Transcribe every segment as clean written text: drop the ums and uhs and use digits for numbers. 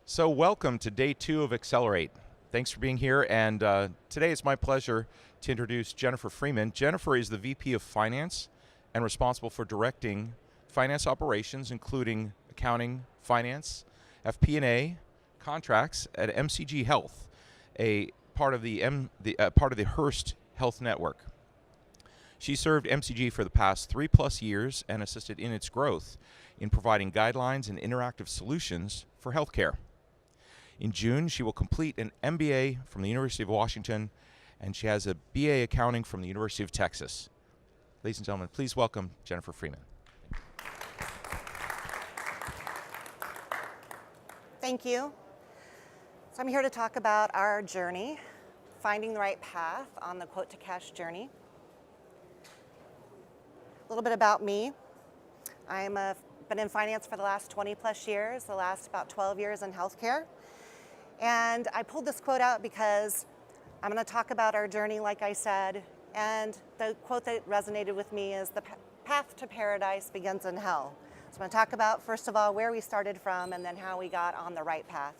So welcome to day 2 of Accelerate. Thanks for being here, and today it's my pleasure to introduce Jennifer Freeman. Jennifer is the VP of Finance and responsible for directing finance operations, including accounting, finance, FP&A, contracts at MCG Health, a part of the Hearst Health Network. She served MCG for the past 3+ years and assisted in its growth in providing guidelines and interactive solutions for healthcare. In June, she will complete an MBA from the University of Washington, and she has a BA Accounting from the University of Texas. Ladies and gentlemen, please welcome Jennifer Freeman. Thank you. So I'm here to talk about our journey, finding the right path on the quote to cash journey. A little bit about me. I've been in finance for the last 20+ years, the last about 12 years in healthcare. And I pulled this quote out because I'm going to talk about our journey, like I said, and the quote that resonated with me is, "The path to paradise begins in hell." So I'm going to talk about, first of all, where we started from and then how we got on the right path.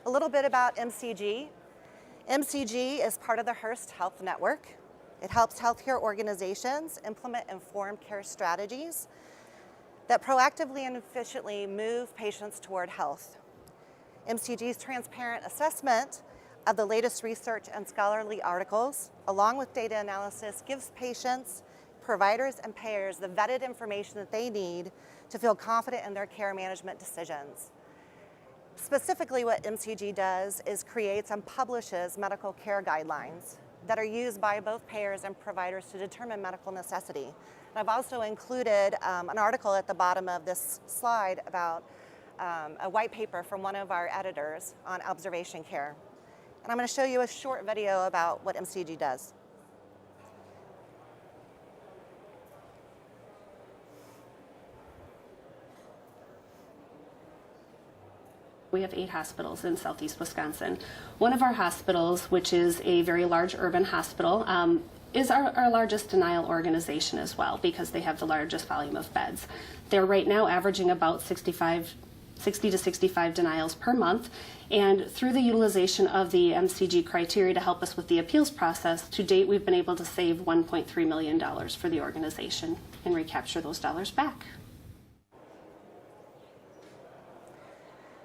A little bit about MCG. MCG is part of the Hearst Health Network. It helps healthcare organizations implement informed care strategies that proactively and efficiently move patients toward health. MCG's transparent assessment of the latest research and scholarly articles, along with data analysis, gives patients, providers, and payers the vetted information that they need to feel confident in their care management decisions. Specifically, what MCG does is creates and publishes medical care guidelines that are used by both payers and providers to determine medical necessity. And I've also included an article at the bottom of this slide about a white paper from one of our editors on observation care. And I'm going to show you a short video about what MCG does. We have 8 hospitals in southeast Wisconsin. One of our hospitals, which is a very large urban hospital, is our largest denial organization as well, because they have the largest volume of beds. They're right now averaging about 60 to 65 denials per month, and through the utilization of the MCG criteria to help us with the appeals process, to date we've been able to save $1.3 million for the organization and recapture those dollars back.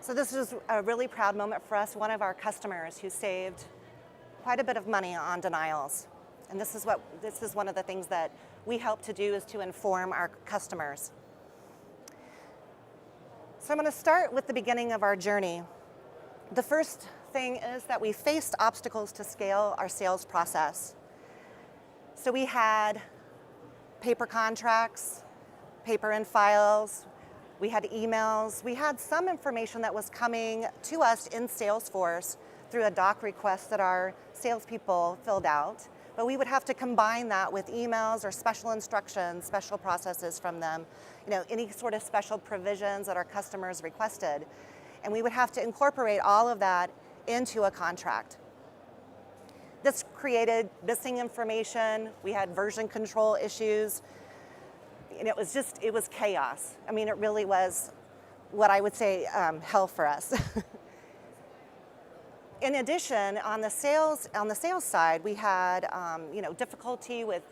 So this is a really proud moment for us. One of our customers who saved quite a bit of money on denials. And this is one of the things that we help to do, is to inform our customers. So I'm going to start with the beginning of our journey. The first thing is that we faced obstacles to scale our sales process. So we had paper contracts, paper in files, we had emails, we had some information that was coming to us in Salesforce through a doc request that our salespeople filled out. But we would have to combine that with emails or special instructions, special processes from them, any sort of special provisions that our customers requested. And we would have to incorporate all of that into a contract. This created missing information. We had version control issues. It was chaos. I mean, it really was what I would say hell for us. In addition, on the sales side, we had difficulty with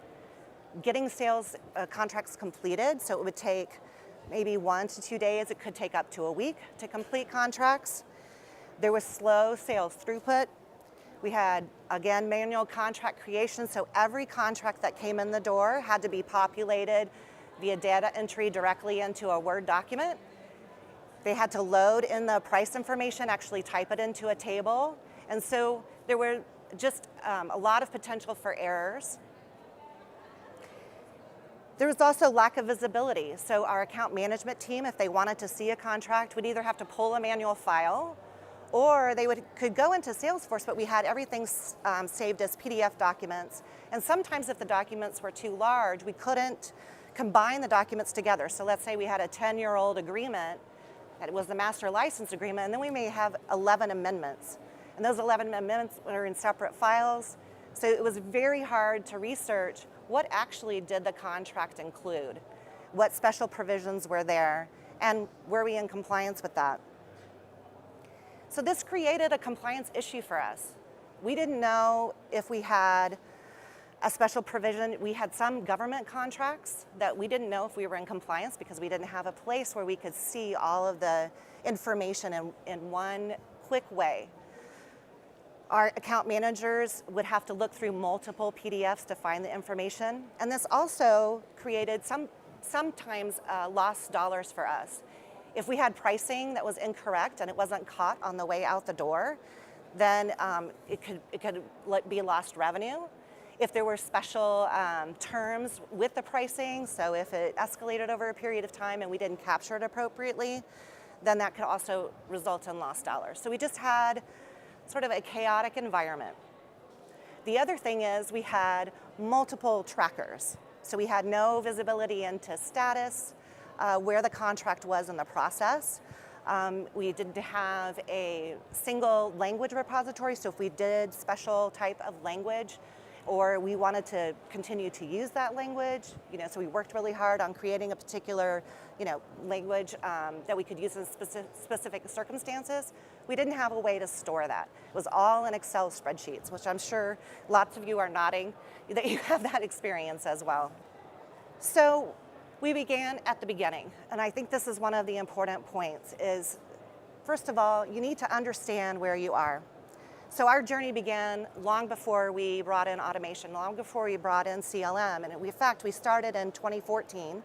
getting sales contracts completed. So it would take maybe 1 to 2 days. It could take up to a week to complete contracts. There was slow sales throughput. We had, again, manual contract creation. So every contract that came in the door had to be populated via data entry directly into a Word document. They had to load in the price information, actually type it into a table. And so there were just a lot of potential for errors. There was also lack of visibility. So our account management team, if they wanted to see a contract, would either have to pull a manual file, or they could go into Salesforce, but we had everything saved as PDF documents. And sometimes if the documents were too large, we couldn't combine the documents together. So let's say we had a 10-year-old agreement, that was the master license agreement, and then we may have 11 amendments. And those 11 amendments are in separate files. So it was very hard to research what actually did the contract include, what special provisions were there, and were we in compliance with that. So this created a compliance issue for us. We didn't know if we had a special provision. We had some government contracts that we didn't know if we were in compliance because we didn't have a place where we could see all of the information in one quick way. Our account managers would have to look through multiple PDFs to find the information. And this also created sometimes lost dollars for us. If we had pricing that was incorrect and it wasn't caught on the way out the door, then it could be lost revenue. If there were special terms with the pricing, so if it escalated over a period of time and we didn't capture it appropriately, then that could also result in lost dollars. So we just had sort of a chaotic environment. The other thing is we had multiple trackers. So we had no visibility into status, where the contract was in the process. We didn't have a single language repository, so if we did special type of language or we wanted to continue to use that language, so we worked really hard on creating a particular, language that we could use in specific circumstances. We didn't have a way to store that. It was all in Excel spreadsheets, which I'm sure lots of you are nodding that you have that experience as well. So we began at the beginning, and I think this is one of the important points is, first of all, you need to understand where you are. So our journey began long before we brought in automation, long before we brought in CLM, and in fact, we started in 2014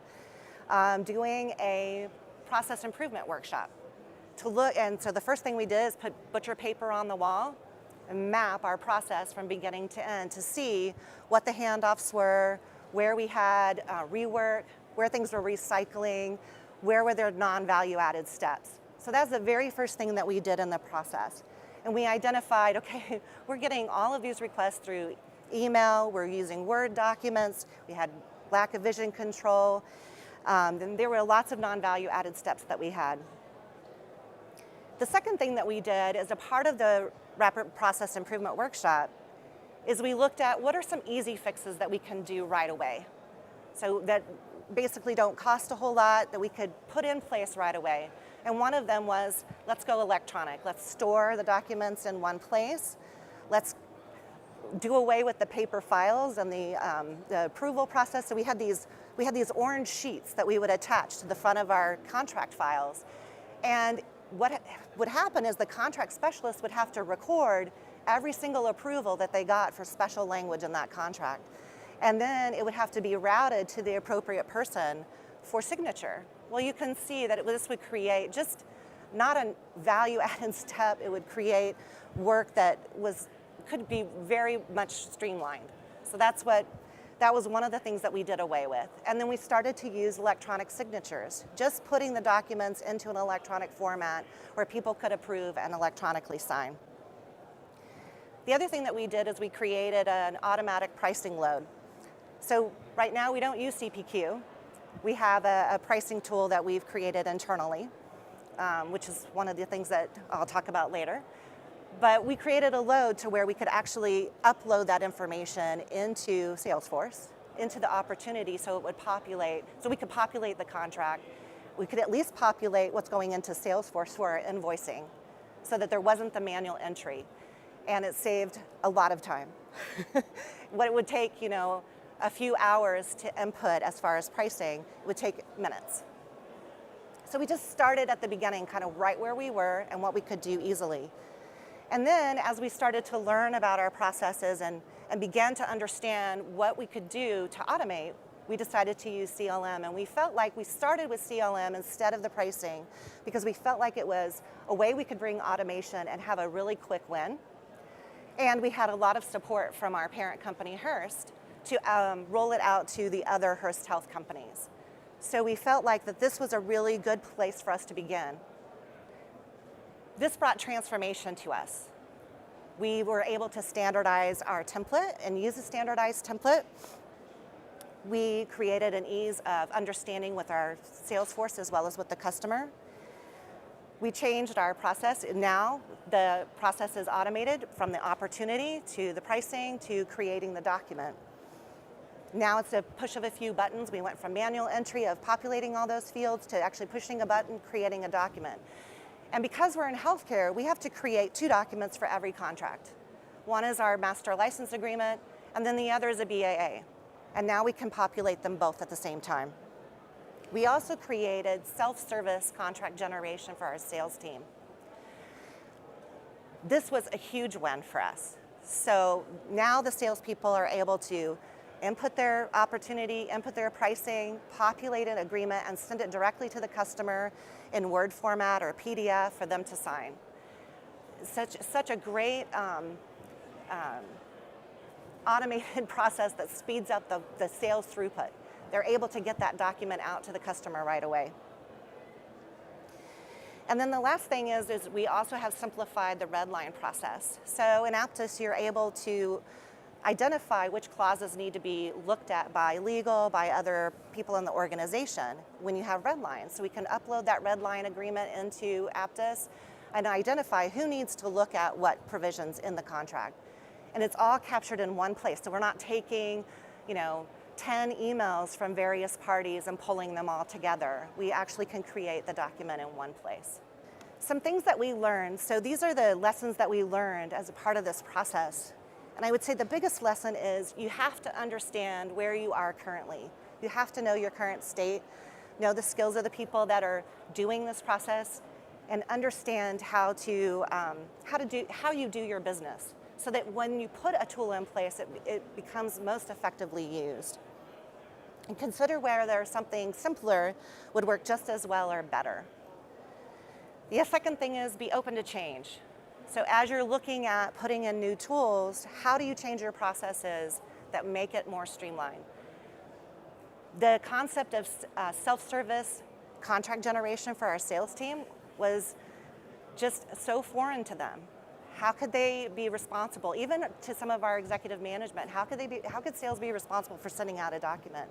doing a process improvement workshop to look, and so the first thing we did is put butcher paper on the wall and map our process from beginning to end to see what the handoffs were, where we had rework, where things were recycling, where were there non-value added steps. So that's the very first thing that we did in the process. And we identified, okay, we're getting all of these requests through email, we're using Word documents, we had lack of vision control, and there were lots of non-value added steps that we had. The second thing that we did as a part of the Rapid Process Improvement Workshop is we looked at what are some easy fixes that we can do right away. So that basically don't cost a whole lot, that we could put in place right away. And one of them was, let's go electronic. Let's store the documents in one place. Let's do away with the paper files and the approval process. So we had these orange sheets that we would attach to the front of our contract files. And what would happen is the contract specialist would have to record every single approval that they got for special language in that contract. And then it would have to be routed to the appropriate person for signature. Well, you can see that this would create just not a value-added step, it would create work that could be very much streamlined. So that was one of the things that we did away with. And then we started to use electronic signatures, just putting the documents into an electronic format where people could approve and electronically sign. The other thing that we did is we created an automatic pricing load. So right now we don't use CPQ. We have a pricing tool that we've created internally, which is one of the things that I'll talk about later. But we created a load to where we could actually upload that information into Salesforce, into the opportunity, so it would populate, so we could populate the contract. We could at least populate what's going into Salesforce for our invoicing so that there wasn't the manual entry. And it saved a lot of time. What it would take, a few hours to input as far as pricing, it would take minutes. So we just started at the beginning, kind of right where we were and what we could do easily. And then as we started to learn about our processes and began to understand what we could do to automate, we decided to use CLM. And we felt like we started with CLM instead of the pricing because we felt like it was a way we could bring automation and have a really quick win. And we had a lot of support from our parent company, Hearst, to roll it out to the other Hearst Health companies. So we felt like that this was a really good place for us to begin. This brought transformation to us. We were able to standardize our template and use a standardized template. We created an ease of understanding with our Salesforce as well as with the customer. We changed our process. Now the process is automated from the opportunity to the pricing to creating the document. Now it's a push of a few buttons. We went from manual entry of populating all those fields to actually pushing a button, creating a document. And because we're in healthcare, we have to create 2 documents for every contract. One is our master license agreement, and then the other is a BAA. And now we can populate them both at the same time. We also created self-service contract generation for our sales team. This was a huge win for us. So now the salespeople are able to input their opportunity, input their pricing, populate an agreement, and send it directly to the customer in Word format or PDF for them to sign. Such a great automated process that speeds up the sales throughput. They're able to get that document out to the customer right away. And then the last thing is we also have simplified the red line process. So in Apttus, you're able to identify which clauses need to be looked at by legal, by other people in the organization when you have red lines. So we can upload that red line agreement into Apttus and identify who needs to look at what provisions in the contract. And it's all captured in one place. So we're not taking, 10 emails from various parties and pulling them all together. We actually can create the document in one place. Some things that we learned, so these are the lessons that we learned as a part of this process. And I would say the biggest lesson is you have to understand where you are currently. You have to know your current state, know the skills of the people that are doing this process, and understand how you do your business, so that when you put a tool in place, it becomes most effectively used. And consider where there's something simpler would work just as well or better. The second thing is be open to change. So as you're looking at putting in new tools, how do you change your processes that make it more streamlined? The concept of self-service contract generation for our sales team was just so foreign to them. How could they be responsible, even to some of our executive management, how could sales be responsible for sending out a document?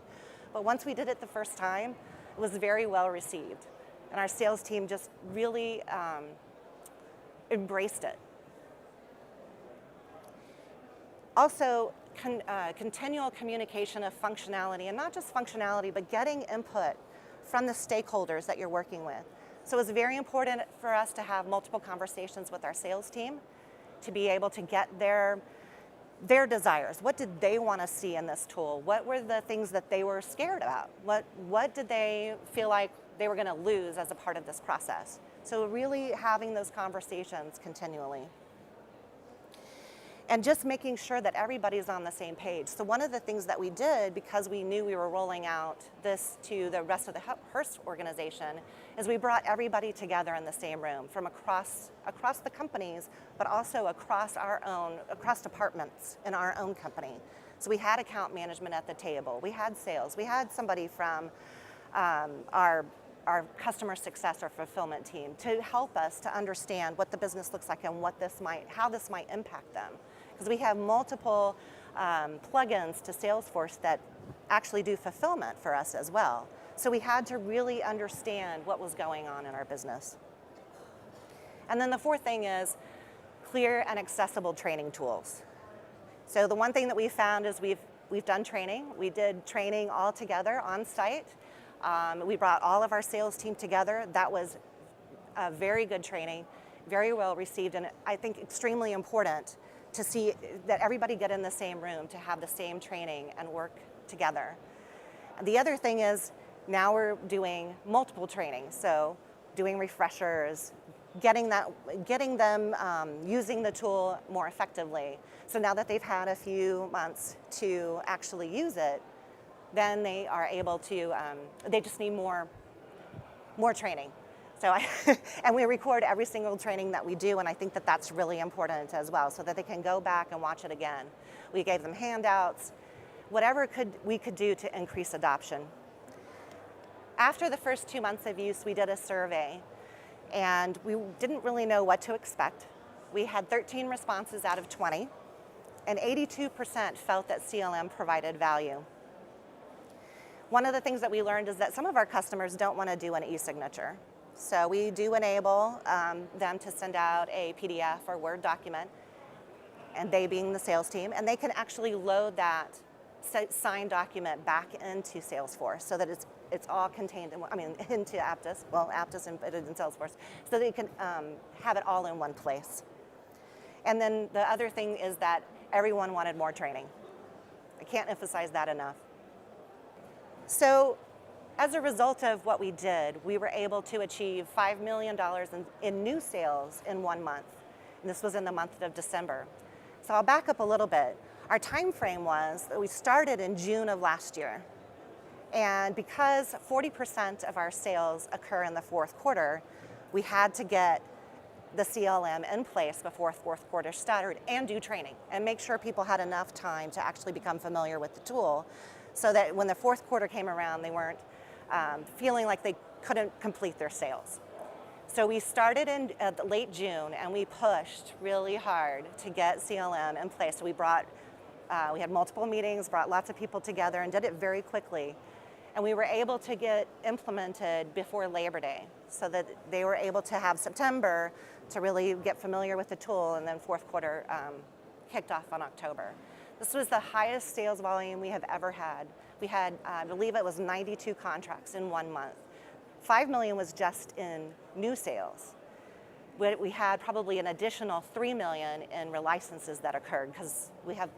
But once we did it the first time, it was very well received. And our sales team just really embraced it. Also, continual communication of functionality, and not just functionality, but getting input from the stakeholders that you're working with. So it's very important for us to have multiple conversations with our sales team to be able to get their desires. What did they want to see in this tool? What were the things that they were scared about? What did they feel like they were going to lose as a part of this process? So really having those conversations continually. And just making sure that everybody's on the same page. So one of the things that we did, because we knew we were rolling out this to the rest of the Hearst organization, is we brought everybody together in the same room from across the companies, but also across departments in our own company. So we had account management at the table, we had sales, we had somebody from our customer success or fulfillment team to help us to understand what the business looks like and how this might impact them. Because we have multiple plugins to Salesforce that actually do fulfillment for us as well. So we had to really understand what was going on in our business. And then the fourth thing is clear and accessible training tools. So the one thing that we found is we've done training. We did training all together on site. We brought all of our sales team together. That was a very good training, very well received, and I think extremely important to see that everybody get in the same room to have the same training and work together. And the other thing is now we're doing multiple trainings, so doing refreshers, getting them using the tool more effectively. So now that they've had a few months to actually use it, then they are able to, they just need more training. So and we record every single training that we do, and I think that that's really important as well, so that they can go back and watch it again. We gave them handouts, whatever we could do to increase adoption. After the first 2 months of use, we did a survey, and we didn't really know what to expect. We had 13 responses out of 20, and 82% felt that CLM provided value. One of the things that we learned is that some of our customers don't want to do an e-signature. So we do enable them to send out a PDF or Word document, and they being the sales team, and they can actually load that signed document back into Salesforce so that it's it's all contained into Apttus, well, Apttus embedded in Salesforce, so that you can have it all in one place. And then the other thing is that everyone wanted more training. I can't emphasize that enough. So as a result of what we did, we were able to achieve $5 million in new sales in 1 month. And this was in the month of December. So I'll back up a little bit. Our time frame was that we started in June of last year. And because 40% of our sales occur in the fourth quarter, we had to get the CLM in place before fourth quarter started and do training and make sure people had enough time to actually become familiar with the tool so that when the fourth quarter came around, they weren't feeling like they couldn't complete their sales. So we started in late June and we pushed really hard to get CLM in place. So we had multiple meetings, brought lots of people together and did it very quickly. And we were able to get implemented before Labor Day so that they were able to have September to really get familiar with the tool, and then fourth quarter kicked off on October. This was the highest sales volume we have ever had. We had, I believe it was 92 contracts in 1 month. 5 million was just in new sales. We had probably an additional 3 million in relicenses that occurred because we have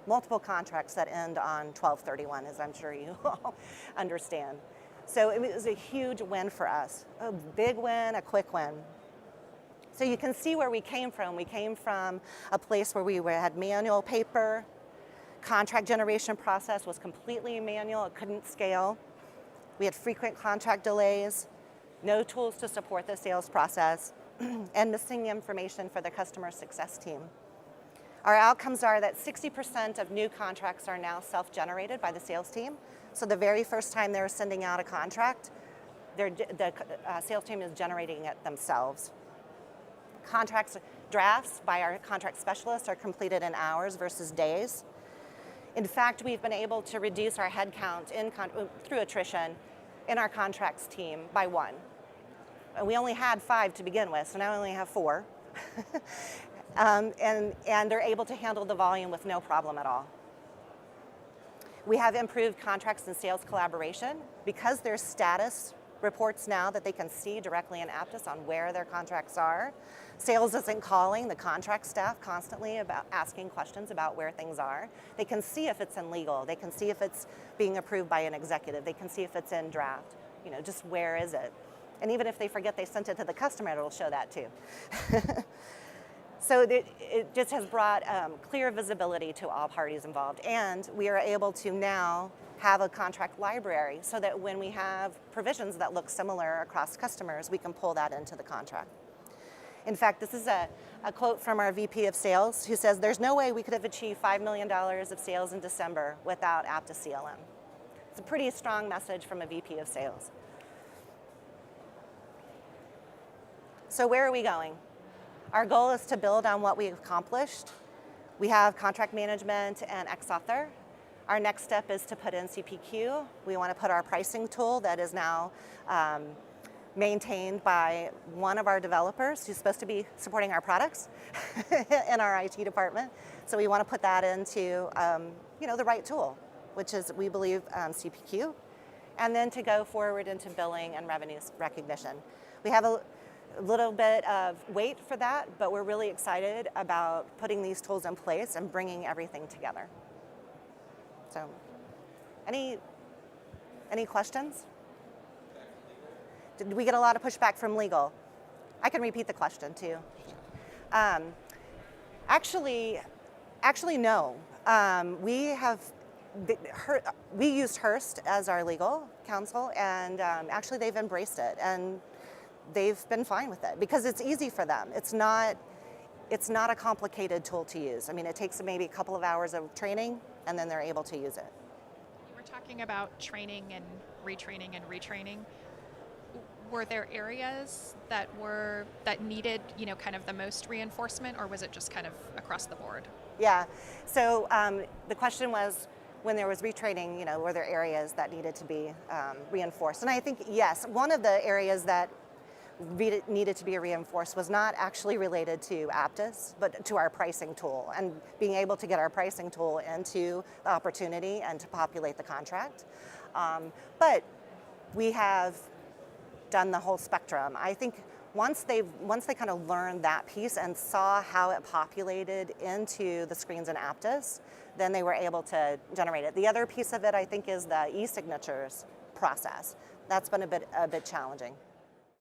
multiple contracts that end on 12/31, as I'm sure you all understand. So it was a huge win for us, a big win, a quick win. So you can see where we came from. We came from a place where we had manual paper, contract generation process was completely manual, it couldn't scale. We had frequent contract delays, no tools to support the sales process, and missing information for the customer success team. Our outcomes are that 60% of new contracts are now self-generated by the sales team. So the very first time they're sending out a contract, the sales team is generating it themselves. Contracts drafts by our contract specialists are completed in hours versus days. In fact, we've been able to reduce our headcount through attrition in our contracts team by 1. We only had 5 to begin with, so now we only have 4. And they're able to handle the volume with no problem at all. We have improved contracts and sales collaboration because there's status reports now that they can see directly in Apttus on where their contracts are. Sales isn't calling the contract staff constantly about asking questions about where things are. They can see if it's in legal. They can see if it's being approved by an executive. They can see if it's in draft. Just where is it? And even if they forget they sent it to the customer, it'll show that too. So it just has brought clear visibility to all parties involved. And we are able to now have a contract library so that when we have provisions that look similar across customers, we can pull that into the contract. In fact, this is a quote from our VP of Sales who says, "There's no way we could have achieved $5 million of sales in December without Apttus CLM." It's a pretty strong message from a VP of Sales. So where are we going? Our goal is to build on what we've accomplished. We have contract management and XAuthor. Our next step is to put in CPQ. We want to put our pricing tool that is now maintained by one of our developers who's supposed to be supporting our products in our IT department. So we want to put that into the right tool, which is, we believe, CPQ, and then to go forward into billing and revenue recognition. We have a little bit of wait for that, but we're really excited about putting these tools in place and bringing everything together. So, any questions? Did we get a lot of pushback from legal? I can repeat the question too. Actually, no. We used Hearst as our legal counsel, and actually they've embraced it, and they've been fine with it because it's easy for them. It's not a complicated tool to use. I mean, it takes maybe a couple of hours of training, and then they're able to use it. You were talking about training and retraining. Were there areas that needed, kind of the most reinforcement, or was it just kind of across the board? Yeah. So the question was, when there was retraining, were there areas that needed to be reinforced? And I think yes. One of the areas that needed to be reinforced was not actually related to Apttus, but to our pricing tool and being able to get our pricing tool into the opportunity and to populate the contract. But we have done the whole spectrum. I think once they kind of learned that piece and saw how it populated into the screens in Apttus, then they were able to generate it. The other piece of it, I think, is the e-signatures process. That's been a bit challenging.